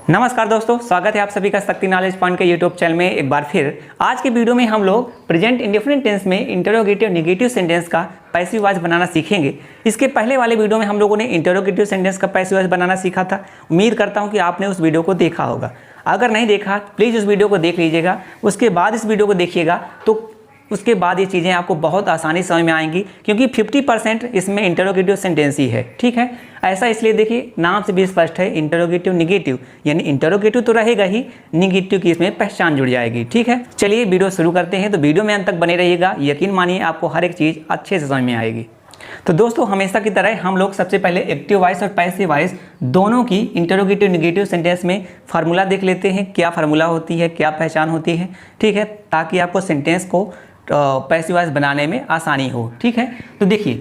नमस्कार दोस्तों, स्वागत है आप सभी का शक्ति नॉलेज पॉइंट के यूट्यूब चैनल में एक बार फिर। आज के वीडियो में हम लोग प्रेजेंट इंडेफिनिट टेंस में इंटरोगेटिव नेगेटिव सेंटेंस का पैसिव वॉइस बनाना सीखेंगे। इसके पहले वाले वीडियो में हम लोगों ने इंटरोगेटिव सेंटेंस का पैसिव वॉइस बनाना सीखा था। उम्मीद करता हूं कि आपने उस वीडियो को देखा होगा। अगर नहीं देखा प्लीज़ उस वीडियो को देख लीजिएगा, उसके बाद इस वीडियो को देखिएगा तो उसके बाद ये चीज़ें आपको बहुत आसानी समझ में आएंगी, क्योंकि 50% इसमें इंटरोगेटिव सेंटेंस ही है। ठीक है, ऐसा इसलिए देखिए नाम से भी स्पष्ट है, इंटरोगेटिव निगेटिव, यानी इंटरोगेटिव तो रहेगा ही, निगेटिव की इसमें पहचान जुड़ जाएगी। ठीक है, चलिए वीडियो शुरू करते हैं। तो वीडियो में अंत तक बने रहिएगा, यकीन मानिए आपको हर एक चीज़ अच्छे से समझ में आएगी। तो दोस्तों, हमेशा की तरह हम लोग सबसे पहले एक्टिव वॉइस और पैसिव वॉइस दोनों की इंटरोगेटिव निगेटिव सेंटेंस में फार्मूला देख लेते हैं। क्या फार्मूला होती है, क्या पहचान होती है। ठीक है, ताकि आपको सेंटेंस को पैसिव वॉइस बनाने में आसानी हो। ठीक है, तो देखिए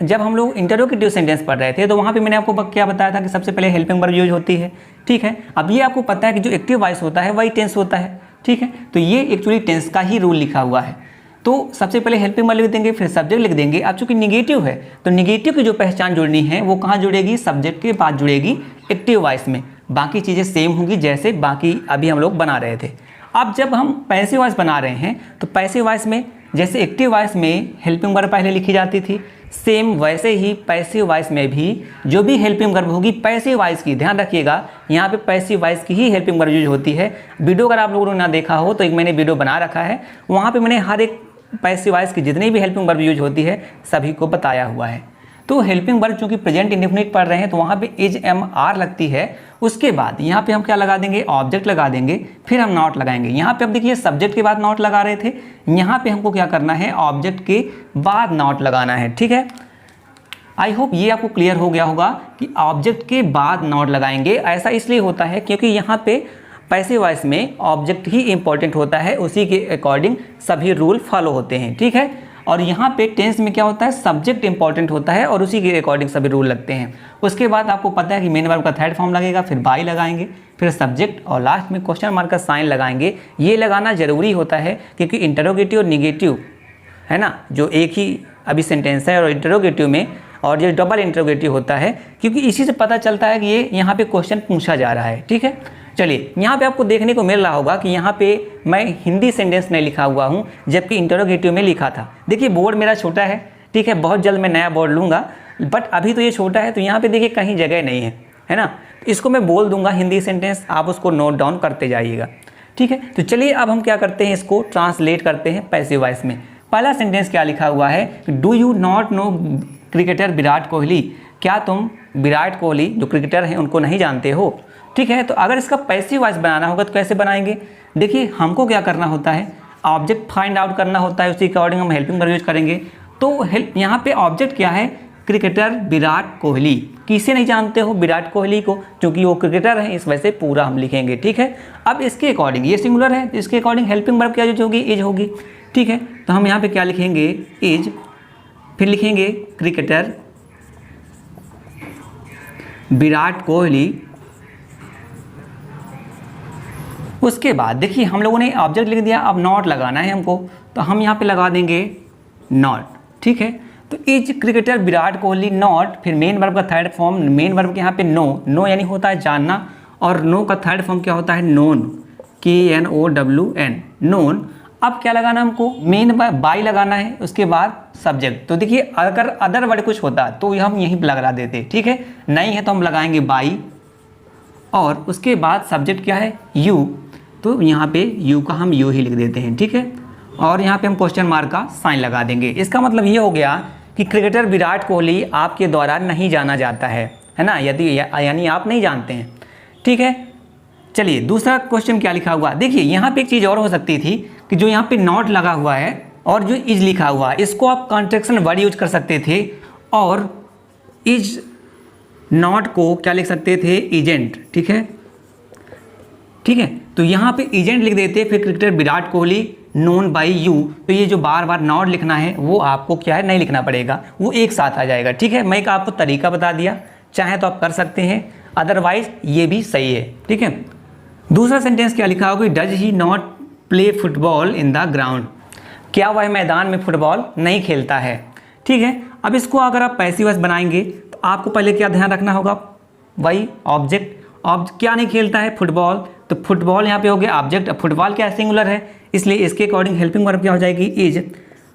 जब हम लोग इंटरोगेटिव सेंटेंस पढ़ रहे थे तो वहाँ पे मैंने आपको क्या बताया था कि सबसे पहले हेल्पिंग वर्ब यूज होती है। ठीक है, अब ये आपको पता है कि जो एक्टिव वॉइस होता है वही टेंस होता है। ठीक है, तो ये एक्चुअली टेंस का ही रूल लिखा हुआ है। तो सबसे पहले हेल्पिंग वर्ब लिख देंगे, फिर सब्जेक्ट लिख देंगे। अब चूंकि निगेटिव है तो निगेटिव की जो पहचान जुड़नी है वो कहाँ जुड़ेगी, सब्जेक्ट के बाद जुड़ेगी एक्टिव वॉइस में। बाकी चीज़ें सेम होंगी जैसे बाकी अभी हम लोग बना रहे थे। अब जब हम पैसिव वॉइस बना रहे हैं तो पैसिव वॉइस में जैसे एक्टिव वॉइस में हेल्पिंग वर्ब पहले लिखी जाती थी, सेम वैसे ही पैसिव वॉइस में भी जो भी हेल्पिंग वर्ब होगी पैसिव वॉइस की, ध्यान रखिएगा यहाँ पे पैसिव वॉइस की ही हेल्पिंग वर्ब यूज होती है। वीडियो अगर आप लोगों ने ना देखा हो तो एक मैंने वीडियो बना रखा है, वहाँ पे मैंने हर एक पैसिव वॉइस की जितनी भी हेल्पिंग वर्ब यूज होती है सभी को बताया हुआ है। तो हेल्पिंग वर्ब चूंकि प्रेजेंट इंडेफिनिट पढ़ रहे हैं तो वहाँ पे इज एम आर लगती है। उसके बाद यहाँ पे हम क्या लगा देंगे, ऑब्जेक्ट लगा देंगे, फिर हम नॉट लगाएंगे। यहाँ पे अब देखिए सब्जेक्ट के बाद नॉट लगा रहे थे, यहाँ पे हमको क्या करना है, ऑब्जेक्ट के बाद नॉट लगाना है। ठीक है, आई होप ये आपको क्लियर हो गया होगा कि ऑब्जेक्ट के बाद नॉट लगाएंगे। ऐसा इसलिए होता है क्योंकि यहाँ पे पैसिव वॉइस में ऑब्जेक्ट ही इंपॉर्टेंट होता है, उसी के अकॉर्डिंग सभी रूल फॉलो होते हैं। ठीक है, और यहाँ पे टेंस में क्या होता है, सब्जेक्ट इंपॉर्टेंट होता है और उसी के अकॉर्डिंग सभी रूल लगते हैं। उसके बाद आपको पता है कि मेन वर्ब का थर्ड फॉर्म लगेगा, फिर बाई लगाएंगे, फिर सब्जेक्ट और लास्ट में क्वेश्चन मार्क का साइन लगाएंगे। ये लगाना जरूरी होता है क्योंकि इंटरोगेटिव और निगेटिव है ना, जो एक ही अभी सेंटेंस है और इंटरोगेटिव में और ये डबल इंटरोगेटिव होता है, क्योंकि इसी से पता चलता है कि ये यहाँ पे क्वेश्चन पूछा जा रहा है। ठीक है, चलिए यहाँ पे आपको देखने को मिल रहा होगा कि यहाँ पे मैं हिंदी सेंटेंस नहीं लिखा हुआ हूँ जबकि इंटरोगेटिव में लिखा था। देखिए बोर्ड मेरा छोटा है, ठीक है, बहुत जल्द मैं नया बोर्ड लूँगा, बट अभी तो ये छोटा है तो यहाँ पे देखिए कहीं जगह नहीं है ना। इसको मैं बोल दूंगा हिंदी सेंटेंस, आप उसको नोट डाउन करते जाइएगा। ठीक है, तो चलिए अब हम क्या करते हैं, इसको ट्रांसलेट करते हैं पैसिव वॉइस में। पहला सेंटेंस क्या लिखा हुआ है, do you not know cricketer Virat Kohli, क्या तुम विराट कोहली जो क्रिकेटर हैं उनको नहीं जानते हो। ठीक है, तो अगर इसका पैसिव वॉइस बनाना होगा तो कैसे बनाएंगे, देखिए हमको क्या करना होता है, ऑब्जेक्ट फाइंड आउट करना होता है, उसी के अकॉर्डिंग हम हेल्पिंग वर्ब यूज करेंगे। तो यहाँ पे ऑब्जेक्ट क्या है, क्रिकेटर विराट कोहली। किसे नहीं जानते हो, विराट कोहली को, क्योंकि वो क्रिकेटर है इस वजह से पूरा हम लिखेंगे। ठीक है, अब इसके अकॉर्डिंग ये सिंगुलर है, इसके अकॉर्डिंग हेल्पिंग वर्ब क्या यूज होगी, इज होगी। ठीक है, तो हम यहाँ पे क्या लिखेंगे, इज, फिर लिखेंगे क्रिकेटर विराट कोहली। उसके बाद देखिए हम लोगों ने ऑब्जेक्ट लिख दिया, अब नॉट लगाना है हमको, तो हम यहाँ पे लगा देंगे नॉट। ठीक है, तो is cricketer Virat Kohli not, फिर मेन वर्ब का थर्ड फॉर्म, मेन वर्ब के यहाँ पे नो यानी होता है जानना, और नो का थर्ड फॉर्म क्या होता है, नोन, KNOWN, नोन। अब क्या लगाना हमको, मेन बाई लगाना है, उसके बाद सब्जेक्ट। तो देखिए अगर अदर वर्ड कुछ होता तो हम यहीं पर लगा देते। ठीक है, नहीं है तो हम लगाएंगे बाई, और उसके बाद सब्जेक्ट क्या है, यू, तो यहाँ पे यू का हम यू ही लिख देते हैं। ठीक है, और यहाँ पे हम क्वेश्चन मार्क का साइन लगा देंगे। इसका मतलब ये हो गया कि क्रिकेटर विराट कोहली आपके द्वारा नहीं जाना जाता है ना, यानी आप नहीं जानते हैं। ठीक है, चलिए दूसरा क्वेश्चन क्या लिखा हुआ, देखिए यहाँ पे एक चीज़ और हो सकती थी कि जो यहाँ पे नॉट लगा हुआ है और जो इज लिखा हुआ है, इसको आप कॉन्ट्रैक्शन वर्ड यूज कर सकते थे, और इज नॉट को क्या लिख सकते थे, एजेंट। ठीक है, ठीक है, तो यहाँ पे एजेंट लिख देते, फिर cricketer Virat Kohli known by you. तो ये जो बार बार नॉट लिखना है वो आपको क्या है, नहीं लिखना पड़ेगा, वो एक साथ आ जाएगा। ठीक है, मैं एक आपको तरीका बता दिया, चाहे तो आप कर सकते हैं, अदरवाइज ये भी सही है। ठीक है, दूसरा सेंटेंस क्या लिखा होगा, does he not play football in the ground, क्या वह मैदान में फुटबॉल नहीं खेलता है। ठीक है, अब इसको अगर आप पैसिव वॉइस बनाएंगे तो आपको पहले क्या ध्यान रखना होगा, वही ऑब्जेक्ट, क्या नहीं खेलता है? फुटबॉल। तो फुटबॉल यहाँ पे हो गया ऑब्जेक्ट। अब फुटबॉल क्या सिंगुलर है, इसलिए इसके अकॉर्डिंग हेल्पिंग वर्ब क्या हो जाएगी? इज।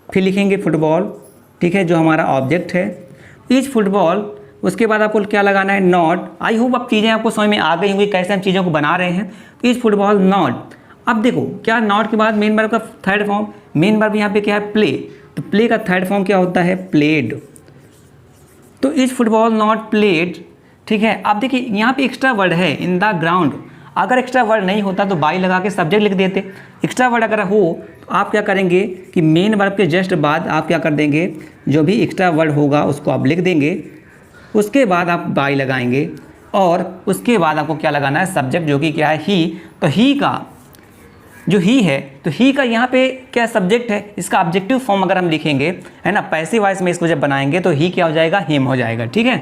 फिर लिखेंगे फुटबॉल, ठीक है, जो हमारा ऑब्जेक्ट है, इज फुटबॉल। उसके बाद आपको क्या लगाना है? नॉट। आई होप अब चीज़ें आपको समझ में आ गई होंगी कैसे हम चीज़ों को बना रहे हैं। तो इज फुटबॉल नॉट। अब देखो क्या नॉट के बाद मेन वर्ब का थर्ड फॉर्म, मेन वर्ब यहाँ पे क्या है? प्ले। तो प्ले का थर्ड फॉर्म क्या होता है? प्लेड। तो इज फुटबॉल नॉट प्लेड, ठीक है। अब देखिए यहाँ पे एक्स्ट्रा वर्ड है इन द ग्राउंड। अगर एक्स्ट्रा वर्ड नहीं होता तो बाई लगा के सब्जेक्ट लिख देते। एक्स्ट्रा वर्ड अगर हो तो आप क्या करेंगे कि मेन वर्ब के जस्ट बाद आप क्या कर देंगे, जो भी एक्स्ट्रा वर्ड होगा उसको आप लिख देंगे। उसके बाद आप बाई लगाएंगे और उसके बाद आपको क्या लगाना है? सब्जेक्ट, जो कि क्या है? ही। तो ही का जो ही है, तो ही का यहाँ पे क्या सब्जेक्ट है? इसका ऑब्जेक्टिव फॉर्म अगर हम लिखेंगे, है ना, पैसिव वॉइस में इसको जब बनाएंगे तो ही क्या हो जाएगा? हिम हो जाएगा, ठीक है।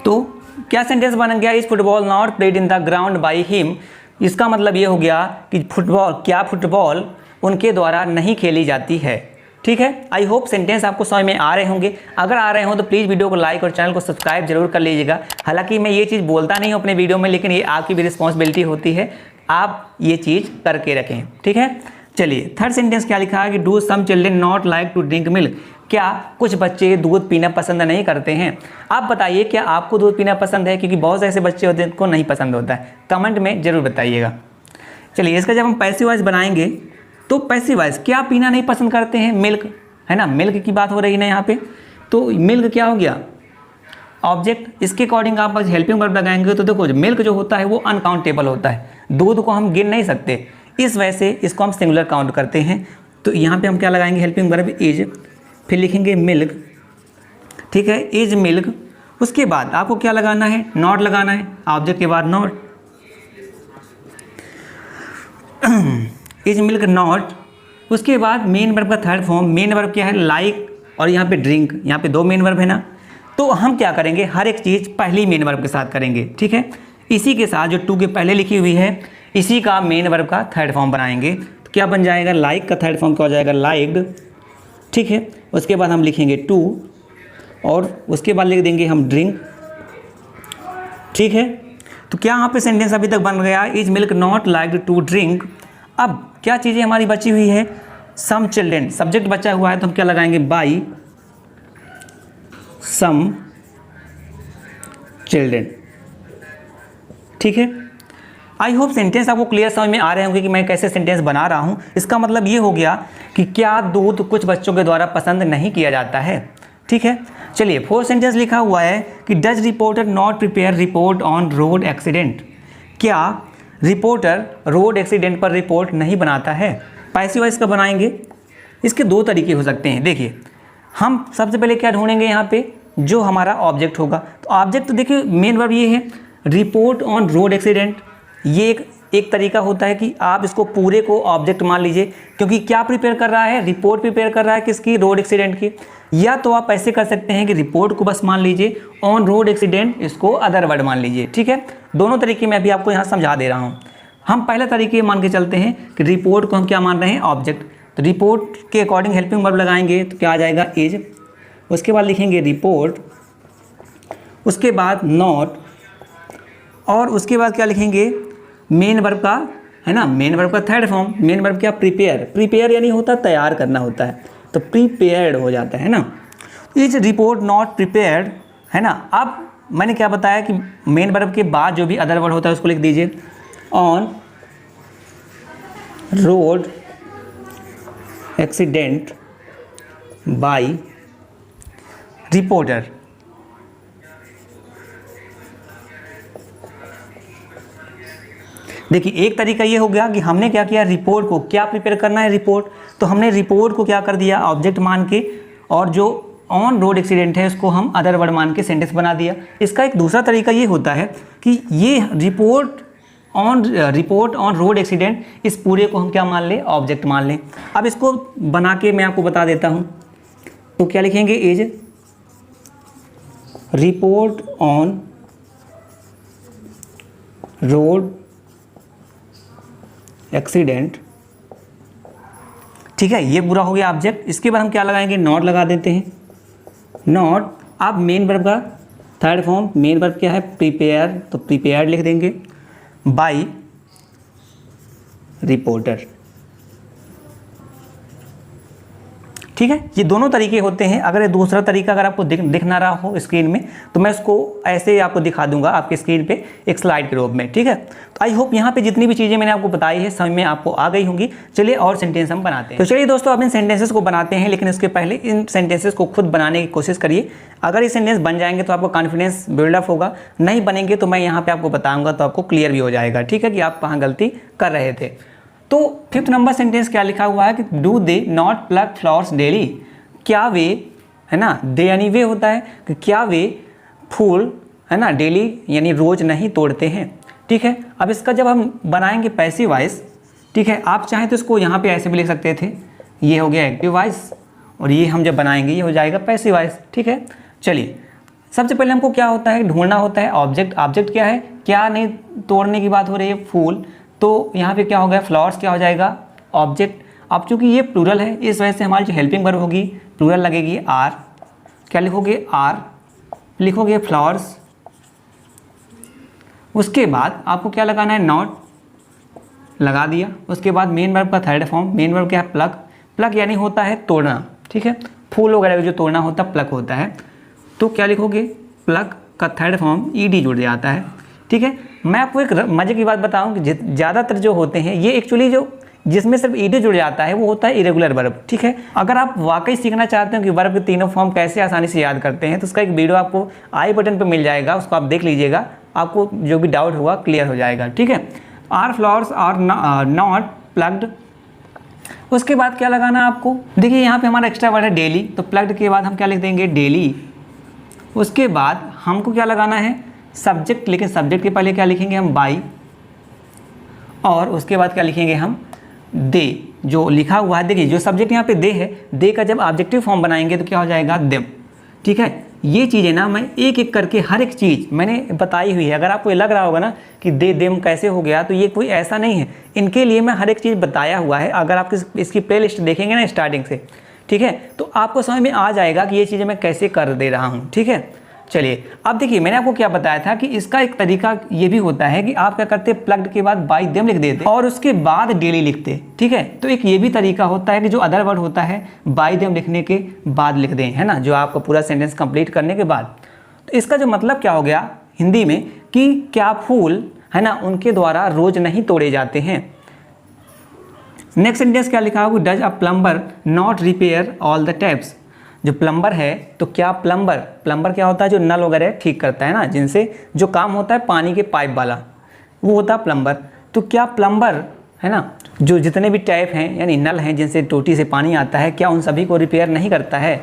तो क्या सेंटेंस बन गया? Is football not played in the ground by him. इसका मतलब ये हो गया कि फुटबॉल उनके द्वारा नहीं खेली जाती है, ठीक है। आई होप सेंटेंस आपको समझ में आ रहे होंगे। अगर आ रहे हो तो प्लीज़ वीडियो को लाइक और चैनल को सब्सक्राइब जरूर कर लीजिएगा। हालांकि मैं ये चीज़ बोलता नहीं हूँ अपने वीडियो में, लेकिन ये आपकी भी रिस्पॉन्सिबिलिटी होती है, आप ये चीज़ करके रखें, ठीक है। चलिए थर्ड सेंटेंस क्या लिखा है कि do some children not like to drink milk. क्या कुछ बच्चे दूध पीना पसंद नहीं करते हैं? आप बताइए क्या आपको दूध पीना पसंद है? क्योंकि बहुत से ऐसे बच्चे होते हैं जिनको नहीं पसंद होता है, कमेंट में ज़रूर बताइएगा। चलिए इसका जब हम पैसिव वॉइस बनाएंगे तो पैसिव वॉइस क्या पीना नहीं पसंद करते हैं? मिल्क, है ना, मिल्क की बात हो रही है ना यहाँ पे। तो मिल्क क्या हो गया? ऑब्जेक्ट। इसके अकॉर्डिंग आप हेल्पिंग वर्ब लगाएंगे तो देखो मिल्क जो होता है वो अनकाउंटेबल होता है, दूध को हम गिन नहीं सकते, इस वजह से इसको हम सिंगुलर काउंट करते हैं। तो यहाँ पे हम क्या लगाएंगे? हेल्पिंग वर्ब इज, फिर लिखेंगे मिल्क, ठीक है, इज मिल्क। उसके बाद आपको क्या लगाना है? नॉट लगाना है, ऑब्जेक्ट के बाद नॉट। Is milk not. उसके बाद मेन वर्ब का थर्ड फॉर्म, मेन वर्ब क्या है? लाइक, और यहाँ पे ड्रिंक, यहाँ पे दो मेन वर्ब है ना। तो हम क्या करेंगे? हर एक चीज़ पहली मेन वर्ब के साथ करेंगे, ठीक है। इसी के साथ जो टू के पहले लिखी हुई है इसी का मेन वर्ब का थर्ड फॉर्म बनाएंगे। तो क्या बन जाएगा? लाइक का थर्ड फॉर्म क्या हो जाएगा? लाइक्ड, ठीक है। उसके बाद हम लिखेंगे टू और उसके बाद लिख देंगे हम ड्रिंक, ठीक है। तो क्या यहाँ पे सेंटेंस अभी तक बन गया? Is milk not liked to drink. अब क्या चीज़ें हमारी बची हुई है? सम चिल्ड्रेन, सब्जेक्ट बचा हुआ है तो हम क्या लगाएंगे? बाई सम चिल्ड्रेन, ठीक है। आई होप सेंटेंस आपको क्लियर समझ में आ रहे होंगे कि मैं कैसे सेंटेंस बना रहा हूँ। इसका मतलब ये हो गया कि क्या दूध कुछ बच्चों के द्वारा पसंद नहीं किया जाता है, ठीक है। चलिए फोर्थ सेंटेंस लिखा हुआ है कि does reporter not prepare report on road accident. क्या रिपोर्टर रोड एक्सीडेंट पर रिपोर्ट नहीं बनाता है? पैसिव वॉइस का बनाएंगे। इसके दो तरीके हो सकते हैं। देखिए हम सबसे पहले क्या ढूंढेंगे यहाँ पे? जो हमारा ऑब्जेक्ट होगा। तो ऑब्जेक्ट तो देखिए मेन वर्ब ये है रिपोर्ट ऑन रोड एक्सीडेंट। ये एक तरीका होता है कि आप इसको पूरे को ऑब्जेक्ट मान लीजिए, क्योंकि क्या प्रिपेयर कर रहा है? रिपोर्ट प्रिपेयर कर रहा है किसकी? रोड एक्सीडेंट की। या तो आप ऐसे कर सकते हैं कि रिपोर्ट को बस मान लीजिए, ऑन रोड एक्सीडेंट इसको अदर वर्ड मान लीजिए, ठीक है। दोनों तरीके मैं अभी आपको यहाँ समझा दे रहा हूँ। हम पहले तरीके मान के चलते हैं कि रिपोर्ट को हम क्या मान रहे हैं? ऑब्जेक्ट। तो रिपोर्ट के अकॉर्डिंग हेल्पिंग वर्ब लगाएंगे तो क्या आ जाएगा? इज। उसके बाद लिखेंगे रिपोर्ट, उसके बाद नॉट, और उसके बाद क्या लिखेंगे? मेन वर्ब का, है ना, मेन वर्ब का थर्ड फॉर्म। मेन वर्ब क्या? प्रिपेयर। प्रिपेयर यानी होता है तैयार करना होता है, तो प्रिपेयर्ड हो जाता है ना। इज रिपोर्ट नॉट प्रिपेयर्ड, है ना। अब मैंने क्या बताया कि मेन वर्ब के बाद जो भी अदर वर्ड होता है उसको लिख दीजिए। On road accident by reporter. देखिए एक तरीका ये हो गया कि हमने क्या किया? रिपोर्ट को क्या प्रिपेयर करना है? रिपोर्ट। तो हमने रिपोर्ट को क्या कर दिया? ऑब्जेक्ट मान के, और जो ऑन रोड एक्सीडेंट है उसको हम अदर वर्ड मान के सेंटेंस बना दिया। इसका एक दूसरा तरीका ये होता है कि ये रिपोर्ट ऑन रोड एक्सीडेंट, इस पूरे को हम क्या मान लें? ऑब्जेक्ट मान लें। अब इसको बना के मैं आपको बता देता हूँ। तो क्या लिखेंगे? Is report on road accident, ठीक है, ये पूरा हो गया ऑब्जेक्ट। इसके बाद हम क्या लगाएंगे? नॉट लगा देते हैं। नॉट, अब मेन वर्ब का थर्ड फॉर्म मेन वर्ब क्या है, प्रिपेयर, तो प्रिपेयर्ड लिख देंगे, बाय रिपोर्टर। ठीक है, ये दोनों तरीके होते हैं। अगर ये दूसरा तरीका अगर आपको दिख ना रहा हो स्क्रीन में, तो मैं इसको ऐसे आपको दिखा दूंगा आपके स्क्रीन पे एक स्लाइड के रूप में। ठीक है, तो आई होप यहाँ पे जितनी भी चीज़ें मैंने आपको बताई है समझ में आपको आ गई होंगी। चलिए और सेंटेंस हम बनाते हैं। तो चलिए दोस्तों, अब इन सेंटेंसेस को बनाते हैं, लेकिन उसके पहले इन सेंटेंसेस को खुद बनाने की कोशिश करिए। अगर ये सेंटेंस बन जाएंगे तो आपको कॉन्फिडेंस बिल्डअप होगा, नहीं बनेंगे तो मैं यहाँ पर आपको बताऊँगा, तो आपको क्लियर भी हो जाएगा। ठीक है, कि आप कहाँ गलती कर रहे थे। तो 5th नंबर सेंटेंस क्या लिखा हुआ है कि do they not plug flowers daily, क्या वे, है ना, दे यानी वे होता है कि क्या वे फूल, है ना, डेली यानी रोज नहीं तोड़ते हैं। ठीक है, अब इसका जब हम बनाएंगे पैसिव वॉइस, ठीक है, आप चाहें तो इसको यहाँ पे ऐसे भी लिख सकते थे, ये हो गया एक्टिव वॉइस, और ये हम जब बनाएंगे ये हो जाएगा पैसिव वॉइस। ठीक है, चलिए सबसे पहले हमको क्या होता है, ढूंढना होता है ऑब्जेक्ट। ऑब्जेक्ट क्या है, क्या नहीं तोड़ने की बात हो रही है, फूल, तो यहाँ पे क्या हो गया, फ्लावर्स क्या हो जाएगा, ऑब्जेक्ट। अब चूंकि ये प्लूरल है, इस वजह से हमारी जो हेल्पिंग वर्ब होगी प्लूरल लगेगी आर। क्या लिखोगे, आर लिखोगे फ्लावर्स। उसके बाद आपको क्या लगाना है, नॉट लगा दिया। उसके बाद मेन वर्ब का थर्ड फॉर्म, मेन वर्ब क्या है, प्लग। प्लग यानी होता है तोड़ना। ठीक है, फूल वगैरह जो तोड़ना होता है प्लग होता है। तो क्या लिखोगे, प्लग का थर्ड फॉर्म ईडी जुड़ जाता है। ठीक है, मैं आपको एक मजे की बात बताऊं कि ज़्यादातर जो होते हैं ये एक्चुअली जो जिसमें सिर्फ ईडी जुड़ जाता है वो होता है इरेगुलर वर्ब। ठीक है, अगर आप वाकई सीखना चाहते हो कि वर्ब के तीनों फॉर्म कैसे आसानी से याद करते हैं, तो उसका एक वीडियो आपको आई बटन पर मिल जाएगा, उसको आप देख लीजिएगा, आपको जो भी डाउट होगा क्लियर हो जाएगा। ठीक है, are flowers are not plugged. उसके बाद क्या लगाना है आपको, देखिए यहाँ पे हमारा एक्स्ट्रा वर्ड है डेली, तो प्लग्ड के बाद हम क्या लिख देंगे, डेली। उसके बाद हमको क्या लगाना है, सब्जेक्ट, लेकिन सब्जेक्ट के पहले क्या लिखेंगे हम, बाई, और उसके बाद क्या लिखेंगे हम, दे। जो लिखा हुआ है, देखिए जो सब्जेक्ट यहाँ पे दे है, दे का जब ऑब्जेक्टिव फॉर्म बनाएंगे तो क्या हो जाएगा, देम। ठीक है, ये चीज़ें ना मैं एक एक करके हर एक चीज़ मैंने बताई हुई है। अगर आपको ये लग रहा होगा ना कि दे देम कैसे हो गया, तो ये कोई ऐसा नहीं है, इनके लिए मैं हर एक चीज़ बताया हुआ है। अगर आप इसकी प्ले लिस्ट देखेंगे ना स्टार्टिंग से, ठीक है, तो आपको समझ में आ जाएगा कि ये चीज़ें मैं कैसे कर दे रहा हूँ। ठीक है, चलिए अब देखिए मैंने आपको क्या बताया था कि इसका एक तरीका ये भी होता है कि आप क्या करते हैं, प्लग्ड के बाद बाय देम लिख देते और उसके बाद डेली लिखते। ठीक है, तो एक ये भी तरीका होता है कि जो अदर वर्ड होता है बाय देम लिखने के बाद लिख दें, है ना, जो आपका पूरा सेंटेंस कंप्लीट करने के बाद। तो इसका जो मतलब क्या हो गया हिंदी में कि क्या फूल, है ना, उनके द्वारा रोज नहीं तोड़े जाते हैं। नेक्स्ट सेंटेंस क्या लिखा होगा, does a plumber not repair all the taps. जो प्लम्बर है, तो क्या प्लम्बर क्या होता है, जो नल वगैरह ठीक करता है ना, जिनसे जो काम होता है पानी के पाइप वाला, वो होता है प्लम्बर। तो क्या प्लम्बर, है ना, जो जितने भी टैप हैं यानी नल हैं जिनसे टोटी से पानी आता है, क्या उन सभी को रिपेयर नहीं करता है।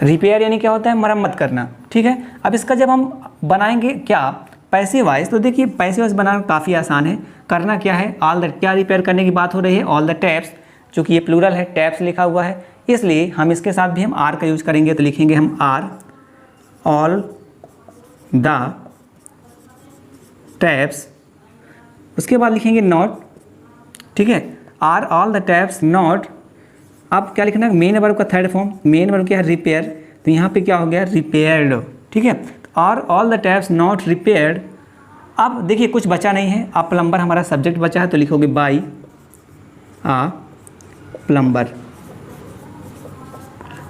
रिपेयर यानी क्या होता है, मरम्मत करना। ठीक है, अब इसका जब हम बनाएंगे क्या, पैसिव वॉइस, तो देखिए पैसिव वॉइस बनाना काफ़ी आसान है। करना क्या है, ऑल द, क्या रिपेयर करने की बात हो रही है, ऑल द टैप्स, चूँकि ये प्लूरल है, टैप्स लिखा हुआ है, इसलिए हम इसके साथ भी हम आर का यूज करेंगे। तो लिखेंगे हम आर ऑल द टैप्स। उसके बाद लिखेंगे नॉट। ठीक है, are all the taps not. अब क्या लिखना है, मेन वर्ब का थर्ड फॉर्म, मेन वर्ब क्या है, रिपेयर, तो यहाँ पे क्या हो गया, रिपेयर्ड। ठीक है, are all the taps not repaired. अब देखिए कुछ बचा नहीं है, अब प्लम्बर हमारा सब्जेक्ट बचा है, तो लिखोगे बाई आ प्लम्बर,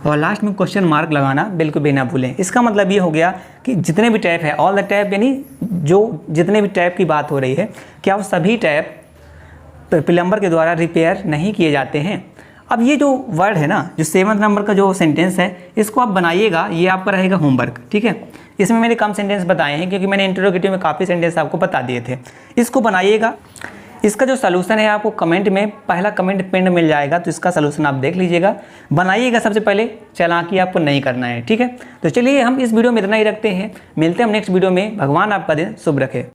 और लास्ट में क्वेश्चन मार्क लगाना बिल्कुल भी ना भूलें। इसका मतलब ये हो गया कि जितने भी टैप है, ऑल द टैप यानी जो जितने भी टैप की बात हो रही है, क्या वो सभी टैप प्लम्बर के द्वारा रिपेयर नहीं किए जाते हैं। अब ये जो वर्ड है ना, जो 7th नंबर का जो सेंटेंस है, इसको आप बनाइएगा, ये आपका रहेगा होमवर्क। ठीक है, इसमें मैंने कम सेंटेंस बताए हैं क्योंकि मैंने इंटरोगेटिव में काफ़ी सेंटेंस आपको बता दिए थे। इसको बनाइएगा। इसका जो सलूशन है आपको कमेंट में, पहला कमेंट पिन मिल जाएगा, तो इसका सलूशन आप देख लीजिएगा, बनाइएगा। सबसे पहले चालाकी आपको नहीं करना है। ठीक है, तो चलिए हम इस वीडियो में इतना ही रखते हैं, मिलते हैं हम नेक्स्ट वीडियो में। भगवान आपका दिन शुभ रखे।